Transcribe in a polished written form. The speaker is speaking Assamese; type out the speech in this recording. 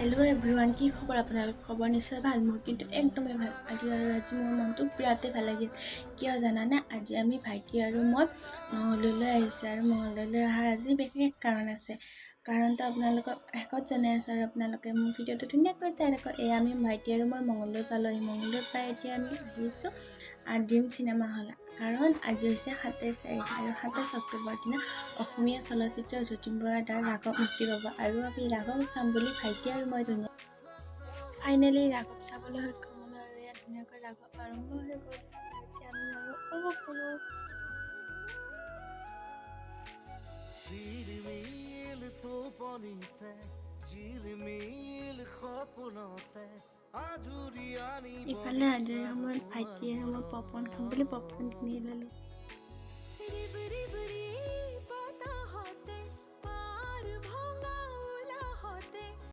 হেল্ল' এভৰিৱান, কি খবৰ? আপোনালোকৰ খবৰ নিশ্চয় ভাল। মোৰ কিন্তু একদমেই ভাল। আজি মোৰ মনটো বিৰাটেই ভাল লাগিল। কিয় জানানে? আজি আমি ভাইটি আৰু মই মঙলদৈলৈ আহিছোঁ আৰু মঙলদৈলৈ অহাৰ আজি বিশেষ কাৰণ আছে। কাৰণটো আপোনালোকক শেষত জনাই আছোঁ আৰু আপোনালোকে মোৰ ভিডিঅ'টো ধুনীয়াকৈ চাই থাকক। এয়া আমি ভাইটি আৰু মই মঙলদৈ পালোহি। মঙলদৈ পাই এতিয়া আমি আহিছোঁ ড্ৰিম চিনেমা হলত। কাৰণ আজি হৈছে ২৭ তাৰিখ আৰু ২৭ অক্টোবৰ দিনা অসমীয়া চলচ্চিত্ৰ যতীন বৰাৰ দ্বাৰা ৰাঘৱ মুক্তি পাব আৰু আমি ৰাঘৱ চাম বুলি ভাইটি আৰু মই ফাইনেলি ৰাঘৱ চাবলৈ সক্ষম হ'লো আৰু ইয়াত ধুনীয়াকৈ ৰাঘৱ আৰম্ভ হৈ গ'ল আৰু এতিয়া আমি আৰু উপভোগ কৰোঁ। ঝিলমিল টোপনিতে ঝিলমিল সপোনতে আজুৰি আনিব ইফালে আজৰি সময়ত ভাইটি আৰু মই পপকৰ্ণ খাম বুলি পপকৰ্ণ কিনি ল'লোঁ।